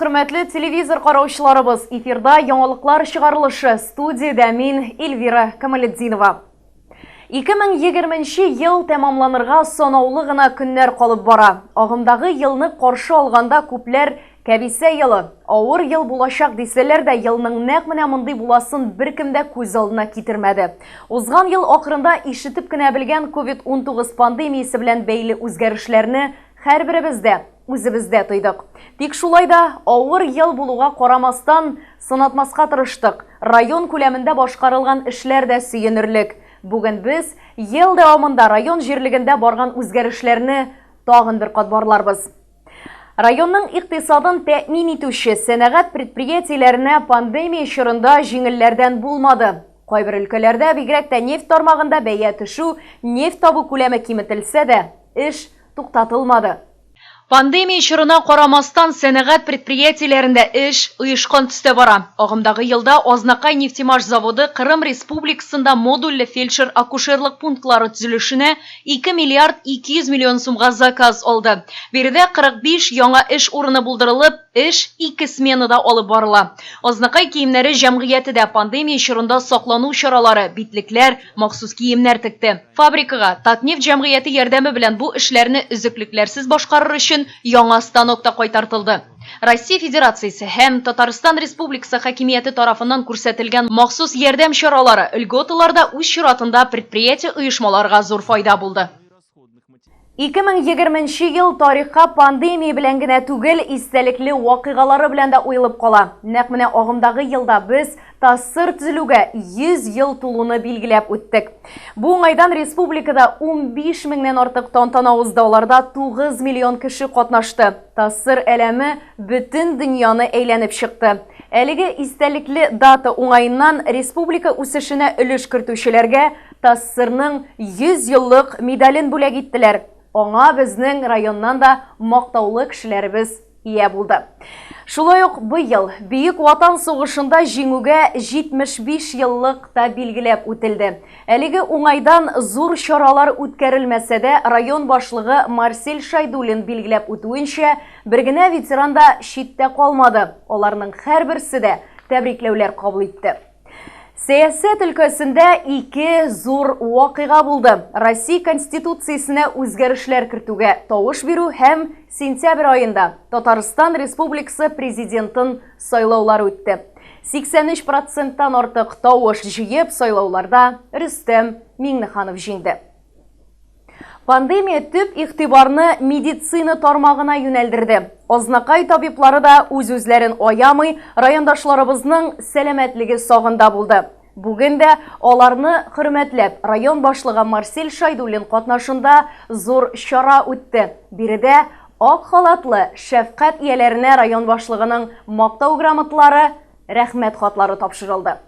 hürmetli televizor qarovchilarimiz, efirda yangiliklar chiqarilishi, studiyada men Elvira Kamoliddinova. 2020 yıl tamamlanırga sanavlı gına günler kalıp bara. Ağımdağı yılını qarşı alganda köpler Kabise yılı, ağır yıl bulaşak deseler de yılının näqmine mınday bulasın bir kimde көз алдына китермәде. Узган yıl ахырында ишетеп кенә белгән COVID-19 пандемиясы белән бәйле үзгәрешләрне һәрберебездә, үзебездә тойдык. Тик шулай да авыр yıl булуга карамастан сынатмаска тырыштык. Район күләмендә башкарылган эшләр дә сөенерлек. Бүген без ел дәвамында район җирлегендә барган үзгәрешләрне тагын бер кат барларбыз. Районның иктисадын тәэмин итүче сәнәгать предприятиеләренә пандемия чорында җиңелләрдән булмады. Кайбер өлкәләрдә бигрәк тә нефть тармагында бәя төшү, нефть табу күләме киметелсә дә, эш туктатылмады. Пандемия чорына карамастан сәнәгать предприятиеләрендә эш оешкан төстә бара. Агымдагы елда Азнакай нефтемаш заводы Кырым Республикасында модульле фельдшер-акушерлык пунктлары төзелешенә 2 миллиард 200 миллион сумга заказ алды. Биредә 45 яңа эш урыны булдырылып, эш 2 сменада алып барыла. Азнакай киемнәре җәмгыяте дә пандемия чорында саклану чаралары, битлекләр, махсус киемнәр текте. Фабрикага Татнефть җәмгыяте ярдәме белән бу эшләрне өзеклекләрсез башкарыр өчен яңа станокта кайтартылды. Россия Федерациясе һәм Татарстан Республикасы хакимияте тарафыннан күрсәтелгән махсус ярдәм чаралары льготаларда үз чиратында предприятие оешмаларга зур файда булды. 2020 ел тарихка пандемия белән генә түгел, истәлекле вакыйгалары белән дә уелып кала. Нәкъ менә агымдагы елда без Тассыр төзелүгә 100 ел тулуны билгеләп үттек. Бу уңайдан республикада 15 меңнән артык тантана узды, аларда 9 миллион кеше катнашты. Тассыр әләме бөтен дөньяны әйләнеп чыкты. Әлеге истәлекле дата уңайыннан республика үсешенә өлеш кертүчеләргә Тассырның 100 еллык медален бүләк иттеләр. Аңа безнең районнан да мактаулы кешеләребез ия булды. Шулай ук быел Бөек Ватан сугышында җиңүгә 75 еллык та билгеләп үтелде. Әлеге уңайдан зур чаралар үткәрелмәсә дә, район башлыгы Марсель Шайдуллин билгеләп үтүенчә, бер генә ветеран да читтә калмады. Аларның һәрберсе дә тәбрикләүләр кабул итте. Сәясәт өлкәсендә 2 зур вакыйга булды. Россия Конституциясенә үзгәрешләр кертүгә тавыш бирү һәм сентябрь аенда Татарстан Республикасы президентын сайлаулары үтте. 83%тан артык тавыш җыеп сайлауларда Рөстәм Миңнеханов җиңде. Пандемия төп игътибарны медицина тармагына юнәлдерде. Азнакай табиблары да үз-үзләрен аямый, райондашларыбызның сәламәтлеге сагында булды. Бүген дә аларны хөрмәтләп, район башлыгы Марсель Шайдуллин катнашында зур чара үтте. Биредә ак халатлы шәфкать ияләренә район башлыгының мактау грамоталары, рәхмәт хатлары тапшырылды.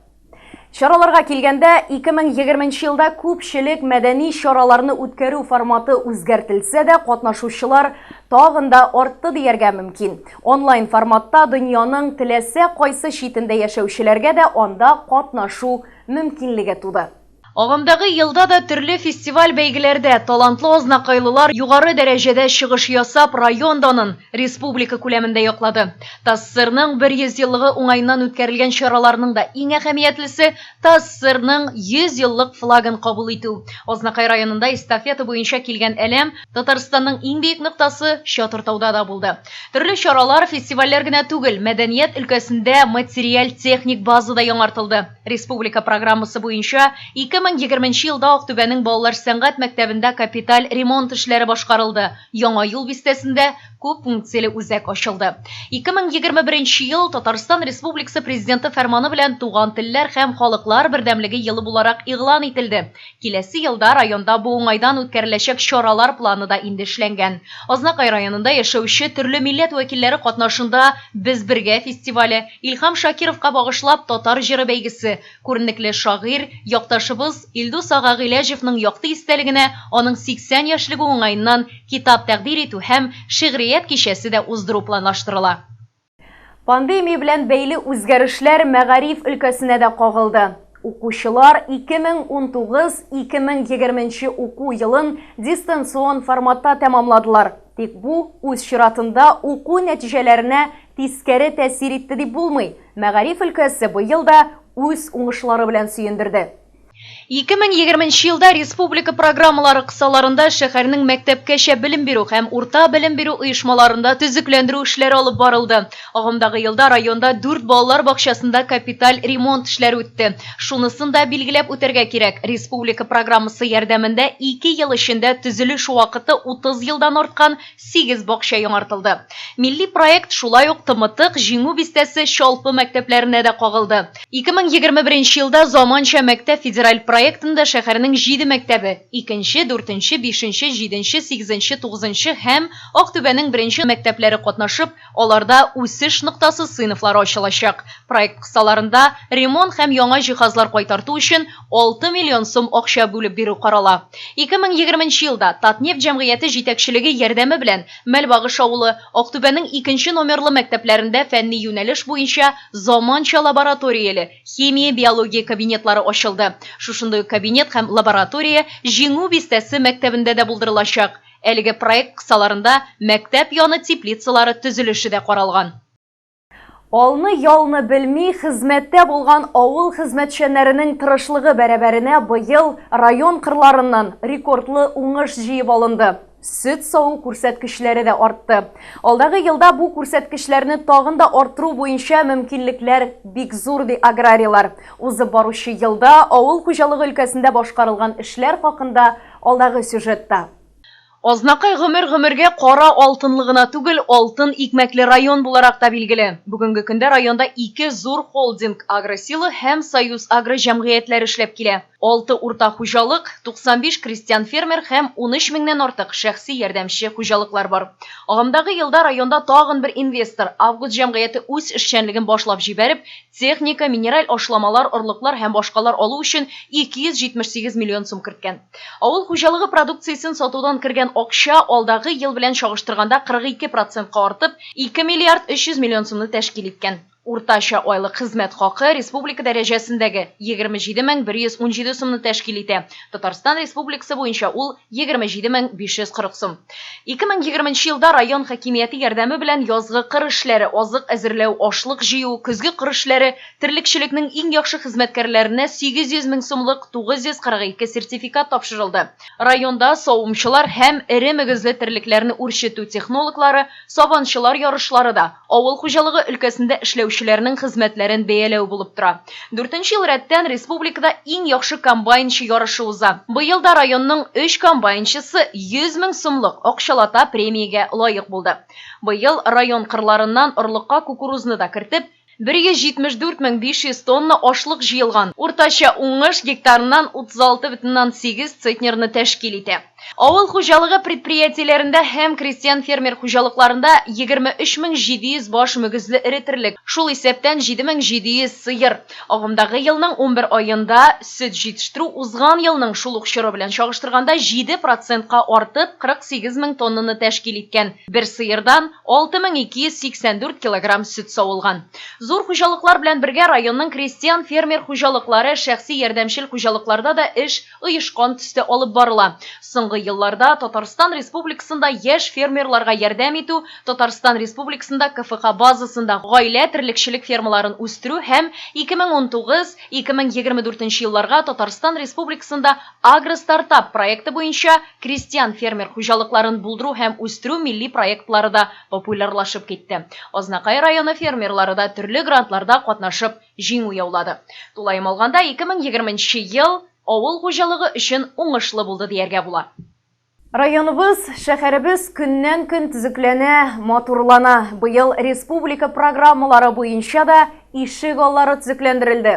Чараларга килгәндә 2020 елда күпчелек мәдәни чараларны үткәрү форматы үзгәртелсә дә, катнашучылар тагын да артты дияргә мөмкин. Онлайн форматта дөньяның теләсә кайсы читендә яшәүчеләргә дә анда катнашу мөмкинлеге туды. Агымдагы елда да төрле фестиваль бәйгеләрдә талантлы азнакайлылар югары дәрәҗәдә чыгыш ясап район данын республика күләмендә яклады. Тассырның 100 еллыгы уңайыннан үткәрелгән чараларның да иң әһәмиятлесе Тассырның 100 еллык флагын кабул итү. Азнакай районында эстафета буенча килгән әлем Татарстанның иң бөек ноктасы Чатыртауда да булды. Төрле чаралар, фестивальләр генә түгел, мәдәният өлкәсендә материаль техник база да яңартылды. Республика программасы буенча 2020 елда Актүбәнең балалар сәнгать мәктәбендә капиталь ремонт эшләре башкарылды. Яңа юл бистәсендә күп функцияле үзәк ачылды. 2021 ел Татарстан Республикасы президенты фәрманы белән туган телләр һәм халыклар бердәмлеге елы буларак игълан ителде. Киләсе елда районда бу уңайдан үткәреләчәк чаралар планы да инде эшләнгән. Азнакай районында яшәүче төрле милләт вәкилләре катнашында Без бергә фестивале, Илһам Шакировка багышлап Татар җыры бәйгесе, күренекле шагыйрь, якташыбыз Илдус ага Гыйләҗевнең якты истәлегенә аның 80 яшьлеге уңайыннан китап тәкъдир итү һәм шигърият кичәсе дә уздыру планлаштырыла. Пандемия белән бәйле үзгәрешләр мәгариф өлкәсенә дә кагылды. Укучылар 2019-2020 уку елын дистанцион форматта тәмамладылар. Тик бу үз чиратында уку нәтиҗәләренә тискәре тәсир итте дип булмый. Мәгариф өлкәсе быел да үз уңышлары белән сөендерде. 2020 елда республика программалары кысаларында шәһәрнең мәктәпкәчә белем бирү һәм урта белем бирү оешмаларында төзекләндерү эшләре алып барылды. Агымдагы елда районда 4 балалар бакчасында капиталь ремонт эшләре үтте. Шунысын да билгеләп үтәргә кирәк. Республика программасы ярдәмендә 2 ел эчендә төзелеш вакыты 30 елдан арткан 8 бакча яңартылды. Милли проект шулай ук тымытык җиңү бистәсе Шалпы мәктәпләренә дә кагылды. 2021 елда заманча мәктәп федераль проектында шәһәрнең 7 мәктәбе 2нче, 4нче, 5нче, 7нче, 8нче, 9нче һәм Актүбәнең 1нче мәктәпләре катнашып, аларда үсеш ноктасы сыйныфлары ачылачак. Проект кысаларында ремонт һәм яңа җиһазлар кайтарту өчен 6 миллион сум акча бүлеп бирү карала. 2020 елда Татнефть җәмгыяте җитәкчелеге ярдәме белән Мәлбагыш авылы Актүбәнең 2нче номерлы мәктәпләрендә фәнни юнәлеш буенча заманча лабораторияле химия, биология кабинетлары ачылды. Шушындый кабинет һәм лаборатория җиңү бистәсе мәктәбендә дә булдырылачак. Әлеге проект кысаларында мәктәп яны теплицалары төзелеше дә каралган. Алны-ялны белми хезмәттә булган авыл хезмәтчәннәренең тырышлыгы бәрабәренә быел район кырларыннан рекордлы уңыш җыеп алынды. Сөт саву күрсәткечләре дә артты. Алдагы елда бу күрсәткечләрне тагын да арттыру буенча мөмкинлекләр бик зур ди аграрийлар. Узып баручы елда авыл хуҗалыгы өлкәсендә башкарылган эшләр хакында алдагы сюжетта. Азнакай гомергә кара алтынлыгына түгел, алтын икмәкле район буларак та билгеле. Бүгенге көндә районда 2 зур холдинг Агросила һәм Союз Агро җәмгыятьләре эшләп килә. 6 урта хуҗалык, 95 крестьян фермер һәм 13 меңнән артык шәхси ярдәмче хуҗалыклар бар. Агымдагы елда районда тагын бер инвестор Август җәмгыяте үз эшчәнлеген башлап җибәреп, техника, минераль ашламалар, орлыклар һәм башкалар алу өчен 278 миллион сум керткән. Авыл хуҗалыгы продукциясен сатудан кергән акча алдагы ел белән чагыштырганда 42%-ка артып, 2 миллиард 300 миллион сумны тәшкил иткән. Уртача айлык хезмәт хакы республика дәрәҗәсендәге 27117 сумны тәшкил итә. Татарстан Республикасы буенча ул 27540 сум. 2020 елда район хакимияте ярдәме белән язгы кыр эшләре, азык әзерләү, ашлык җыю, көзге кыр эшләре, терлекчелекнең иң яхшы хезмәткәрләренә 800 мең сумлык 942 сертификат тапшырылды. Районда савымчылар һәм эре мөгезле терлекләрне үрчетү технологлары, сабанчылар ярышлары да авыл хуҗалыгы өлкәсендә эшләүчеләрнең хезмәтләрен бәяләү булып тора. 4нче ел рәттән республикада иң яхшы комбайнчы ярышы уза. Быел да районның 3 комбайнчысы 100 мең сумлык акчалата премиягә лаек булды. Быел район кырларыннан орлыкка кукурузны да кертеп, 174,500 тонна ашлык җыелган. Уртача уңыш гектарыннан 36,8 центнерны тәшкил итә. Авыл хуҗалыгы предприятиеләрендә һәм крестьян фермер хуҗалыкларында 23700 баш мөгезле эретерлек. Шул исәптән 7700 сыер. Агымдагы елның 11 аенда сөт җитештерү узган елның шул ук чоры белән чагыштырганда 7%-ка артып 48 мең тоннаны тәшкил иткән. Бер сыердан 6284 килограмм сөт савылган. Зур хуҗалыклар белән бергә районның крестьян фермер хуҗалыклары шәхси ярдәмчел хуҗалыкларда да эш оешкан төстә алып барыла. Соңгы елларда Татарстан Республикасында яшь фермерларга ярдәм итү, Татарстан Республикасында КФК базасында гаилә терлекчелек фермаларын үстерү һәм 2019-2024 елларга Татарстан Республикасында Агростартап проекты буенча крестьян фермер хуҗалыкларын булдыру һәм үстерү милли проектлары да популярлашып китте. Азнакай районы фермерлары да төрле грантларда катнашып җиңү яулады. Тулайым алганда 2020 ел авыл хуҗалыгы өчен уңышлы булды дияргә була. Районыбыз, шәһәребез көннән-көн төзекләнә, матурлана. Быел республика программалары буенча да ишек аллары төзекләндерелде.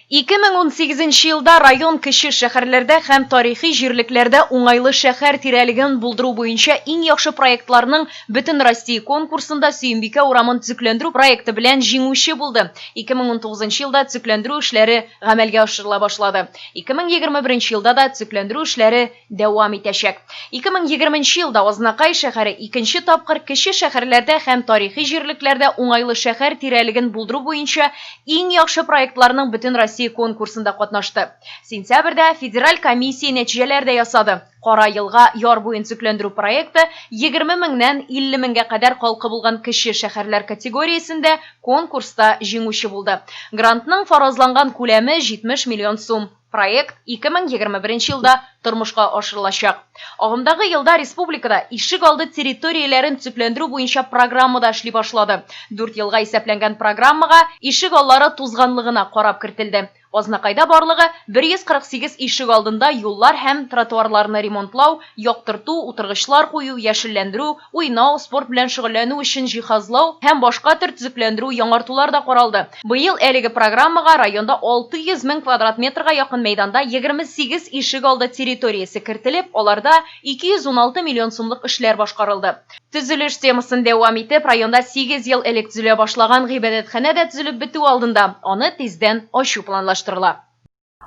2018 елда район кече шәһәрләрдә һәм тарихи җирлекләрдә уңайлы шәһәр тирәлеген булдыру буенча иң яхшы проектларның бөтен Россия конкурсында Сөембикә урамын төзекләндерү проекты белән җиңүче булды. 2019 елда төзекләндерү эшләре гамәлгә ашырыла башлады. 2021 елда да төзекләндерү эшләре дәвам итәчәк. 2020 елда Азнакай шәһәре икенче тапкыр кече шәһәрләрдә һәм тарихи җирлекләрдә уңайлы шәһәр тирәлеген булдыру буенча иң яхшы проектларның бөтен Россия конкурсында катнашты. Сентябрьдә федераль комиссия нәтиҗәләр дә ясады. Кара елга яр буен төзекләндерү проекты 20 меңнән 50 меңгә кадәр халкы булган кече шәһәрләр категориясендә конкурста җиңүче булды. Грантның фаразланган күләме 70 миллион сум. Проект 2021 елда тормышка ашырылачак. Агымдагы елда республикада ишек алды территорияләрен төзекләндерү буенча программа да эшли башлады. 4 елга исәпләнгән программага ишек аллары тузганлыгына карап кертелде. Азнакайда барлыгы 148 ишек алдында юллар һәм тротуарларны ремонтлау, яктырту, утыргычлар кую, яшелләндерү, уйнау, спорт белән шөгыльләнү өчен җиһазлау һәм башка төр төзекләндерү яңартулар да каралды. Быел әлеге программага районда 600 мең квадрат метрга якын мәйданда 28 ишек алды территориясе кертелеп, аларда 216 миллион сумлык эшләр башкарылды. Төзелеш темасын дәвам итеп, районда 8 ел элек төзелә башлаган гыйбадәтханә дә төзелеп бетү алдында, аны тиздән ачу планлаштырыла.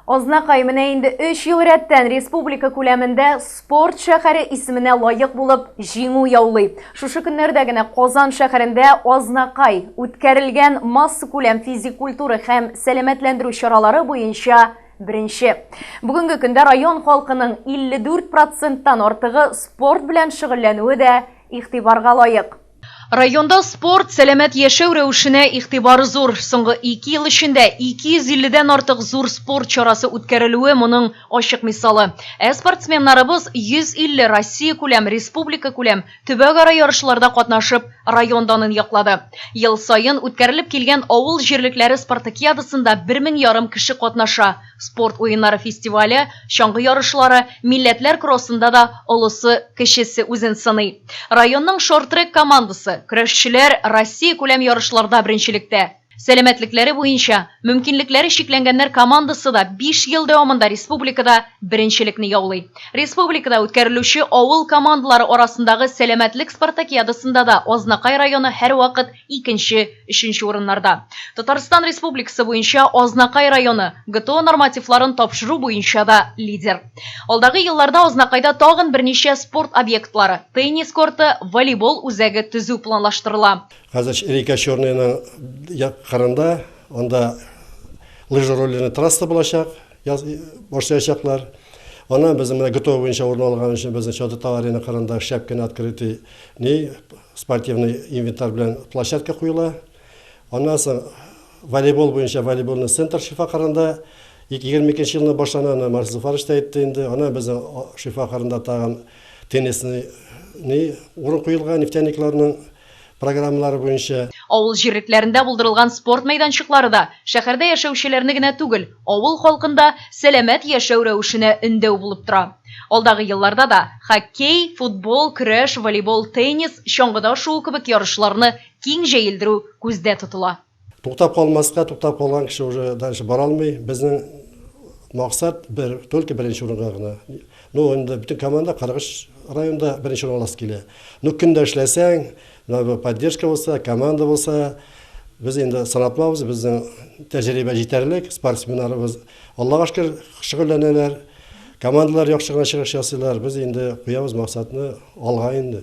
Азнакай менә инде 3 ел рәттән республика күләмендә спорт шәһәре исеменә лаек булып җиңү яулый. Шушы көннәрдә генә Казан шәһәрендә Азнакай үткәрелгән масса күләм физик культура һәм сәламәтләндерү чаралары буенча беренче. Бүгенге көндә район халкының 54%-тан артыгы спорт белән шөгыльләнүе дә игътибарга лаек. Районда спорт, сәламәт яшәү рәвешенә игътибары зур. Соңгы 2 ел эчендә 250дән артык зур спорт чарасы үткәрелүе моның ачык мисалы. Спортсменнарыбыз 150 Россия күләм, республика күләм, төбәкара ярышларда катнашып, район данын яклады. Ел саен үткәрелеп килгән авыл җирлекләре спартакиадасында 1500 кеше катнаша. Спорт уеннары фестивале, чаңгы ярышлары, милләтләр кроссында да олысы кешесе үзен сыный. Районның шорт-трек командасы көрәшчеләр Россия күләм ярышларда беренчелектә. Сәламәтлекләре буенча мөмкинлекләре шикләнгәннәр командасы да 5 ел дәвамында республикада беренчелекне яулый. Республикада үткәрелүче авыл командалары арасындагы сәламәтлек спартакиадасында да Азнакай районы һәрвакыт 2-3 урыннарда. Татарстан Республикасы буенча Азнакай районы ГТО нормативларын тапшыру буенча да лидер. Алдагы елларда Азнакайда тагын берничә спорт объектлары, теннис корты, волейбол үзәге төзү планлаштырыла. Хәзер река Черныйның карында, анда лыжа роллерный трасса булачак, башлаячаклар. Аны без менә ГТО буенча урын алган өчен безнең Чатыта арена карында шәпкәне открытый спортивный инвентарь белән площадка куела. Аннан соң волейбол буенча волейбольный центр Шифа карында 2022 елны башлананы Марс Зуфарович та әйтте инде. Аны безнең Шифа карында тагын теннисны урын куелган нефтяникларның программалары буенча. Авыл җирлекләрендә булдырылган спорт мәйданчыклары да шәһәрдә яшәүчеләрне генә түгел, авыл халкында сәламәт яшәү рәвешенә өндәү булып тора. Алдагы елларда да хоккей, футбол, көрәш, волейбол, теннис, чаңгыда шуу кебек ярышларны киң җәелдерү күздә тотыла. Туктап калмаска, туктап калган кеше уже дальше бара алмый. Безнең максат только беренче урынга гына. Инде бүтән команда Каргыш районда беренче урынга килә. Көндә эшләсәң, поддержка булса, команда булса, без инде санаплабыз, безнең тәҗрибә җитәрлек, спортсменнарыбыз Аллага шөкер шөгыльләнәләр, командалар яхшы гына чыгыш ясыйлар. Без инде куябыз максатны алга инде.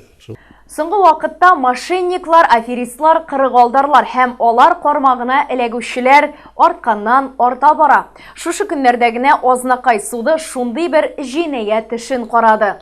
Соңгы вакытта мошенниклар, аферистлар, кырыгалдарлар һәм алар кармагына эләгүчеләр артканнан арта бара. Шушы көннәрдә генә Азнакай суды шундый бер җинаять эшен карады.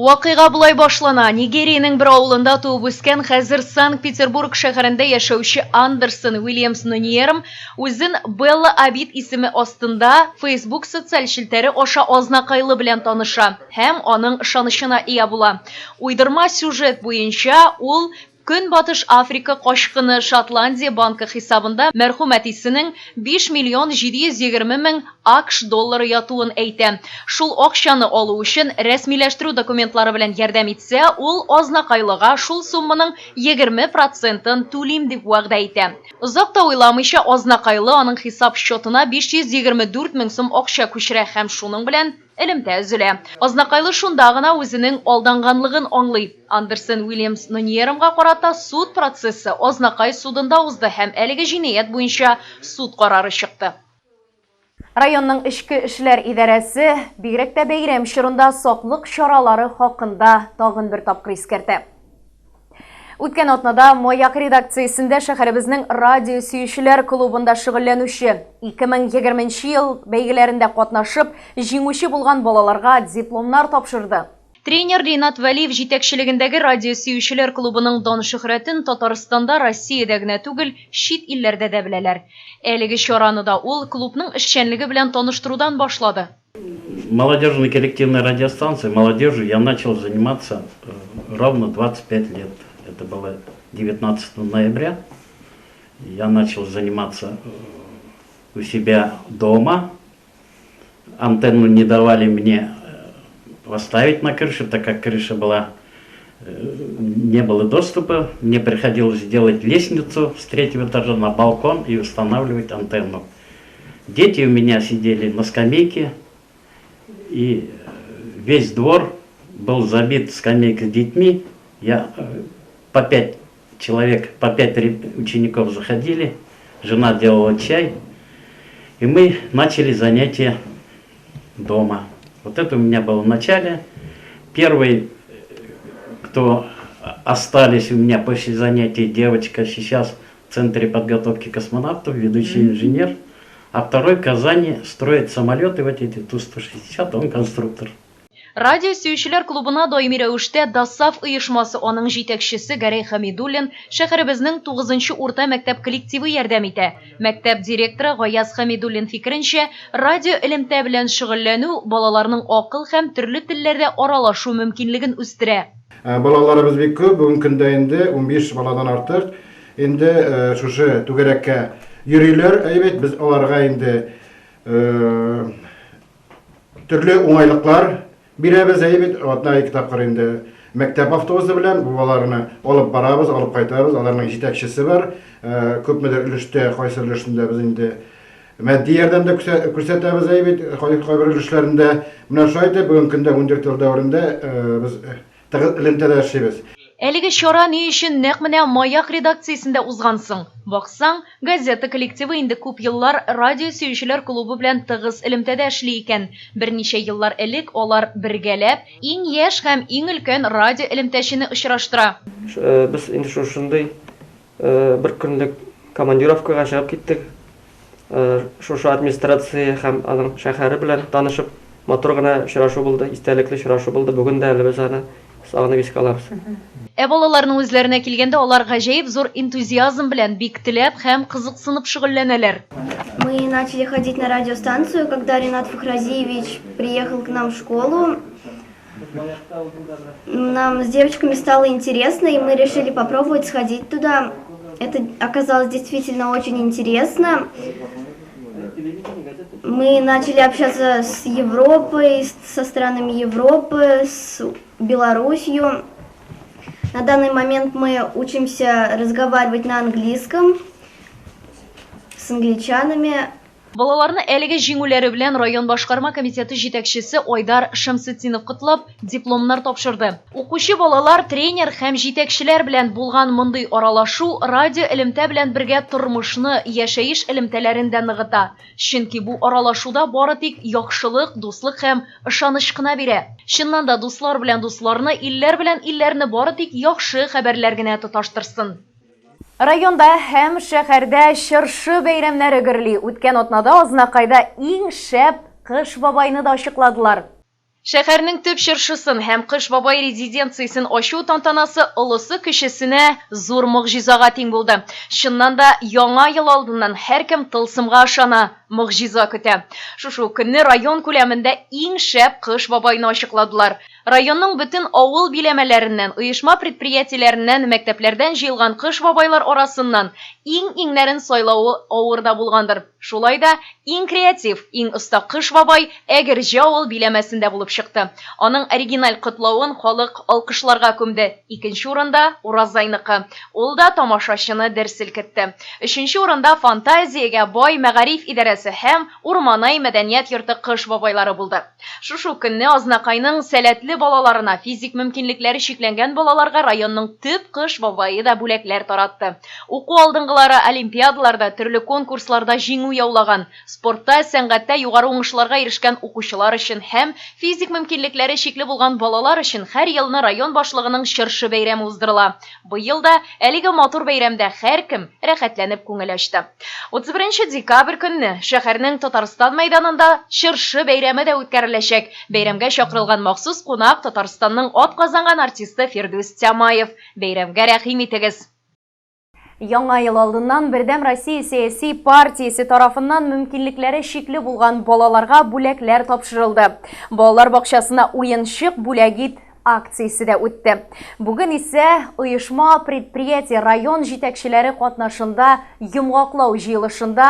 Вакыйга булай башлана. Нигерияның бер авылында туып үскән, хәзер Санкт-Петербург шәһәрендә яшәүче Андерсон Уильямс Ноньерм үзен Белла Абид исеме астында Facebook социаль челтәре аша Азнакайлы белән таныша һәм аның ышанычына ия була. Уйдырма сюжет буенча ул Көнбатыш Африка кашкыны Шотландия банкы хисабында мәрхүм әтисенең 5 миллион 720 мең АКШ доллары ятуын әйтә. Шул акчаны алу өчен рәсмиләштерү документлары белән ярдәм итсә, ул Азнакайлыга шул сумманың 20%-ын түлим дип вәгъдә итә. Озак та уйламыйча Азнакайлы аның хисап счетына 524 мең сум акча күчерә һәм шуның белән элемтә өзелә. Азнакайлы шунда гына үзенең алданганлыгын аңлый. Андерсон Уильямс Ноньермга карата суд процессы Азнакай судында узды һәм әлеге җинаять буенча суд карары чыкты. Районның эчке эшләр идарәсе бигрәк тә бәйрәм чорында саклык чаралары хакында тагын бер тапкыр искәртә. Үткән атнада Маяк редакциясендә шәһәребезнең радио сөючеләр клубында шөгыльләнүче 2020 ел бәйгеләрендә катнашып, җиңүче булган балаларга дипломнар тапшырды. Тренер Ринат Вәлиев җитәкчелегендәге радио сөючеләр клубының дан шөһрәтен Татарстанда, Россиядә генә түгел, чит илләрдә дә беләләр. Әлеге чараны да ул клубның эшчәнлеге белән таныштырудан башлады. Молодежной коллективной радиостанции молодежью я начал заниматься ровно 25 лет. Это было 19 ноября. Я начал заниматься у себя дома. Антенну не давали мне поставить на крыше, так как крыша была, не было доступа. Мне приходилось делать лестницу с 3-го этажа на балкон и устанавливать антенну. Дети у меня сидели на скамейке. И весь двор был забит скамейкой с детьми. По 5 человек, по 5 учеников заходили. Жена делала чай. И мы начали занятия дома. Вот это у меня было в начале. Первый, кто остались у меня после занятий, девочка сейчас в Центре подготовки космонавтов, ведущий инженер. А второй в Казани строит самолеты, вот эти Ту-160, он конструктор. Радио сөючеләр клубына даими рәвештә Дасаф оешмасы аның җитәкчесе Гәрәй Хәмидуллин шәһәребезнең 9-нчы урта мәктәп коллективы ярдәм итә. Мәктәп директоры Гаяз Хәмидуллин фикеренчә, радио элемтә белән шөгыльләнү балаларның акыл һәм төрле телләрдә аралашу мөмкинлеген үстерә. Балаларыбыз бик күп, бүгенге көндә инде 15 баладан артык. Инде шушы түгәрәккә йөриләр, әйбәт, без аларга инде төрле уңайлыклар бирәбез, әйбәт, атна 2 тапкыр инде мәктәп автобусы белән бу балаларны алып барабыз, алып кайтабыз. Аларның җитәкчесе бар. Күпмедер өлештә, кайсы өлешендә без инде матди ярдәмдә күрсәтәбез, әйбәт, кайбер өлешләрендә. Менә шулай итеп, бүгенге көндә 14 ел дәврендә без тыгыз элемтәдә эшлибез. Әлеге чара ни өчен нәкъ менә Маяк редакциясендә узгансың. Баксаң, газета коллективы инде күп еллар радио сөючеләр клубы белән тыгыз элемтәдә эшли икән. Берничә еллар элек алар бергәләп иң яшь һәм иң өлкән радио элемтәчене очраштыра. Без инде шушындый бер көнлек командировкага чыгып киттек. Шушы администрация һәм аның шәһәре белән танышып, матур гына очрашу булды, истәлекле очрашу булды. Бүген дә әле без аны сагынып искә алабыз. Балаларның үзләренә килгәндә алар гаҗәеп зур энтузиазм белән бик теләп һәм кызыксынып шөгыльләнәләр. Мы начали ходить на радиостанцию, когда Ринат Фахразиевич приехал к нам в школу. Нам с девочками стало интересно, и мы решили попробовать сходить туда. Это оказалось действительно очень интересно. Мы начали общаться с Европой, со странами Европы, с Белоруссией. На данный момент мы учимся разговаривать на английском с англичанами. Балаларны әлеге җиңүләре белән район башкарма комитеты җитәкчесе Айдар Шәмсетдинов котлап дипломнар тапшырды. Укучы балалар, тренер һәм җитәкчеләр белән булган мондый аралашу радио элемтә белән бергә тормышны, яшәеш элемтәләрен дә ныгыта. Чөнки бу аралашуда бары тик яхшылык, дуслык һәм ышаныч кына бирә. Чыннан да дуслар белән дусларны, илләр белән илләрне бары тик яхшы хәбәрләр генә тоташтырсын. Районда һәм шәһәрдә чыршы бәйрәмнәре гөрли. Үткән атнада Азнакайда иң шәп кыш бабайны да ачыкладылар. Шәһәрнең төп чыршысын һәм Кыш бабай резиденциясен ачу тантанасы олысы кешесенә зур мөгъҗизага тиң булды. Чыннан да яңа ел алдыннан һәркем тылсымга ышана, мөгъҗиза көтә. Шушы көнне район күләмендә иң шәп Кыш бабайны ачыкладылар. Районның бөтен авыл биләмәләреннән, оешма предприятиеләреннән, мәктәпләрдән җыелган Кыш бабайлар арасыннан иң-иңнәрен сайлауы авырда булгандыр. Шулай да иң креатив, иң оста Кыш бабай Әгерҗе авыл биләмәсендә булып чыкты. Аның оригиналь котлавын халык алкышларга күмде. Икенче урында Уразайныкы. Ул да тамашачыны дер селкетте. Өченче урында фантазиягә бай мәгариф идарәсе һәм Урманай мәдәният йорты Кыш бабайлары булды. Шушы көнне Азнакайның сәләтле сәләмәтле балаларына, физик мөмкинлекләре шикләнгән балаларга районның төп кыш бабайы да бүләкләр таратты. Уку алдынгылары олимпиадаларда, төрле конкурсларда җиңү яулаган, спортта, сәнгатьтә югары уңышларга ирешкән укучылар өчен һәм физик мөмкинлекләре шикле булган балалар өчен һәр елны район башлыгының чыршы бәйрәме уздырыла. Быел да әлеге матур бәйрәмдә һәркем рәхәтләнеп күңел ачты. 31 декабрь көнне шәһәрнең Татарстан мәйданында чыршы бәйрәме дә үткәреләчәк. Бәйрәмгә чакырылган махсус кунак Татарстанның атказанган артисты Фирдүс Тямаев. Бәйрәмгә рәхим итегез. Яңа ел алдыннан Бердәм Россия сәяси партиясе тарафыннан мөмкинлекләре шикле булган балаларга бүләкләр тапшырылды. Балалар бакчасына уенчык бүләгит акциясе дә үтте. Бүген исә оешма предприятие район җитәкчеләре катнашында йомгаклау җыелышында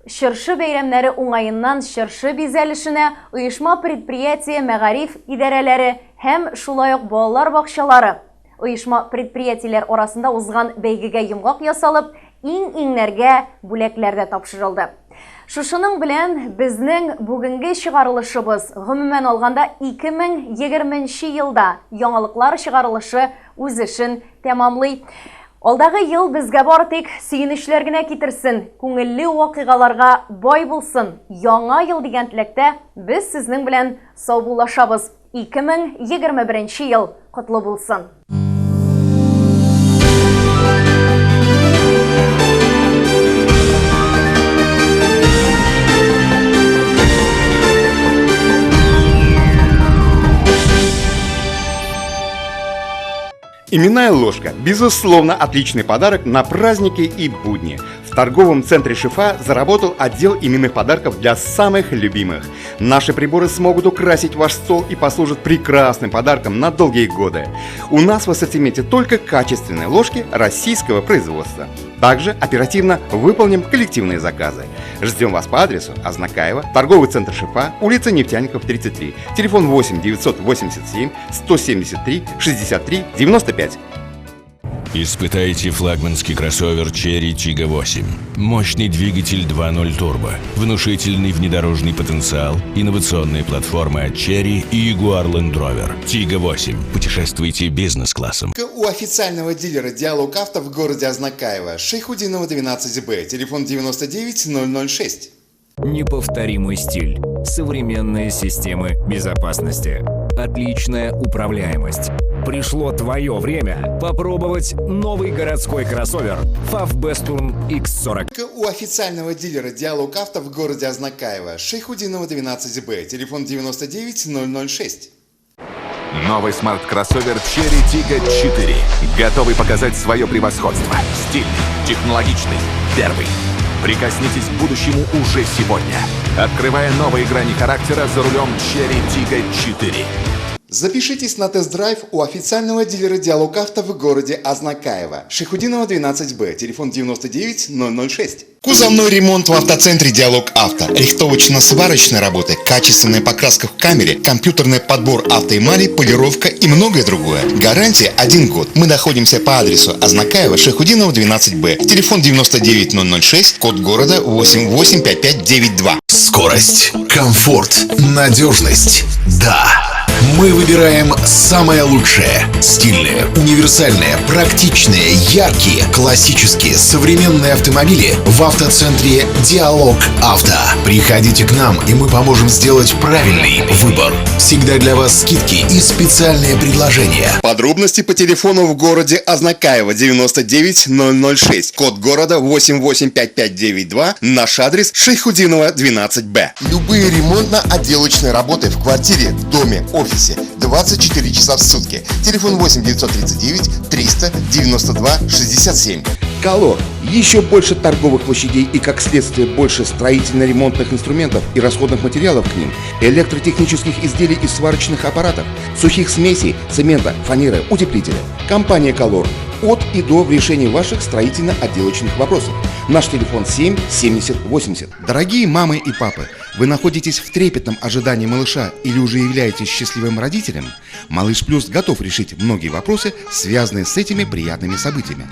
чыршы бәйрәмнәре уңаеннан чыршы бизәлешенә оешма предприятие мәгариф идарәләре һәм шулай ук балалар бакчалары оешма предприятиеләр арасында узган бәйгегә йомгак ясалып, иң-иңнәргә бүләкләр дә тапшырылды. Шушының белән безнең бүгенге чыгарылышыбыз гомумән алганда 2020 елда яңалыклар чыгарылышы үз эшен тәмамлый. Алдагы ел безгә бары тик сөенечләр генә китерсен, күңелле вакыйгаларга бай булсын. Яңа ел дигән теләктә без сезнең белән саубуллашабыз. 2021 ел котлы булсын. Именная ложка – безусловно отличный подарок на праздники и будни. В торговом центре «Шифа» заработал отдел именных подарков для самых любимых. Наши приборы смогут украсить ваш стол и послужат прекрасным подарком на долгие годы. У нас в ассортименте только качественные ложки российского производства. Также оперативно выполним коллективные заказы. Ждем вас по адресу Азнакаева, торговый центр «Шифа», улица Нефтяников, 33, телефон 8 987 173 63 95. Испытайте флагманский кроссовер Chery Tiggo 8. Мощный двигатель 2.0 турбо, внушительный внедорожный потенциал, инновационная платформа Chery и Jaguar Land Rover. Tiggo 8. Путешествуйте бизнес-классом. У официального дилера «Диалог Авто» в городе Азнакаево, Шейхудинова, 12Б, телефон 99 006. Неповторимый стиль, современные системы безопасности, отличная управляемость. Пришло твое время попробовать новый городской кроссовер FAV Bestturn X40. У официального дилера «Диалог Авто» в городе Азнакаево, Шейхудинова, 12Б, телефон 99 006. Новый смарт-кроссовер Chery Tiggo 4. Готовый показать свое превосходство. Стильный, технологичный, первый. Прикоснитесь к будущему уже сегодня, открывая новые грани характера за рулем Chery Tiggo 4. Запишитесь на тест-драйв у официального дилера «Диалог Авто» в городе Азнакаево, Шейхудинова, 12Б, телефон 99 006. Кузовной ремонт в автоцентре «Диалог Авто», рихтовочно-сварочные работы, качественная покраска в камере, компьютерный подбор автоэмали, полировка и многое другое. Гарантия 1 год. Мы находимся по адресу Азнакаево, Шейхудинова, 12Б, телефон 99 006, код города 885592. Скорость, комфорт, надежность. Да. Мы выбираем самое лучшее. Стильные, универсальные, практичные, яркие, классические, современные автомобили в автоцентре «Диалог Авто». Приходите к нам, и мы поможем сделать правильный выбор. Всегда для вас скидки и специальные предложения. Подробности по телефону в городе Азнакаево, 99 006, код города 885592, наш адрес Шейхудинова, 12Б. Любые ремонтно-отделочные работы в квартире, доме, офисе 24 часа в сутки. Телефон 8 939 392 67. Колор. Еще больше торговых площадей и, как следствие, больше строительно-ремонтных инструментов и расходных материалов к ним, электротехнических изделий и сварочных аппаратов, сухих смесей, цемента, фанеры, утеплителя. Компания «Колор». От и до в решении ваших строительно-отделочных вопросов. Наш телефон 7 70 80. Дорогие мамы и папы, вы находитесь в трепетном ожидании малыша или уже являетесь счастливым родителем? Малыш Плюс готов решить многие вопросы, связанные с этими приятными событиями.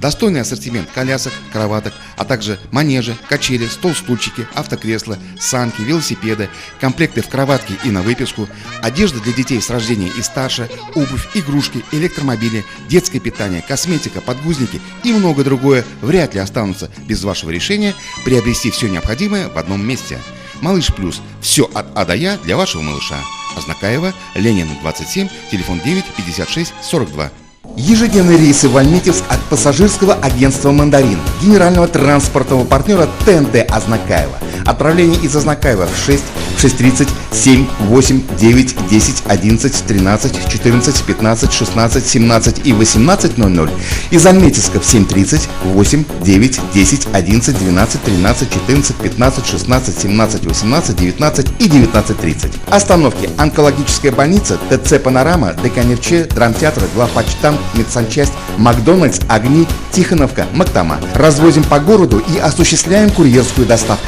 Достойный ассортимент колясок, кроваток, а также манежи, качели, стол-стульчики, автокресла, санки, велосипеды, комплекты в кроватке и на выписку, одежда для детей с рождения и старше, обувь, игрушки, электромобили, детское питание, косметика, подгузники и многое другое вряд ли останутся без вашего решения приобрести все необходимое в одном месте. Малыш Плюс. Все от А до Я для вашего малыша. Азнакаева, Ленина, 27, телефон 9 56 42. Ежедневные рейсы в Альметьевск от пассажирского агентства «Мандарин», генерального транспортного партнера ТНТ Азнакаева. Отправление из Азнакаева в 6, 6:30, 7, 8, 9, 10, 11, 13, 14, 15, 16, 17 и 18:00. Из Альметьевска в 7:30, 8, 9, 10, 11, 12, 13, 14, 15, 16, 17, 18, 19 и 19:30. Остановки: онкологическая больница, ТЦ «Панорама», ДКНРЧ, драмтеатр, главпочтамт, медсанчасть, Макдональдс, Огни, Тихоновка, Мактама. Развозим по городу и осуществляем курьерскую доставку.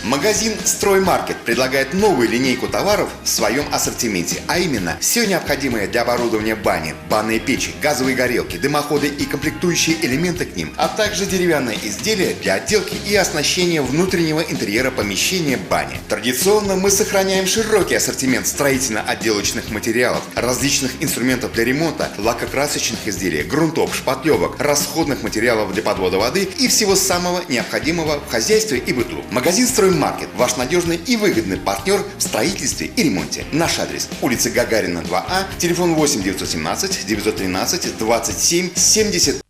Магазин «Строймаркет» предлагает новую линейку товаров в своем ассортименте, а именно все необходимое для оборудования бани, банные печи, газовые горелки, дымоходы и комплектующие элементы к ним, а также деревянные изделия для отделки и оснащения внутреннего интерьера помещения бани. Традиционно мы сохраняем широкий ассортимент строительно-отделочных материалов, различных инструментов для ремонта, лакокрасочных изделий, грунтов, шпатлевок, расходных материалов для подвода воды и всего самого необходимого в хозяйстве и быту. Магазин «Строймаркет» – ваш надежный и выгодный партнер в строительстве и ремонте. Наш адрес – улица Гагарина, 2А, телефон 8 917 913 27 70.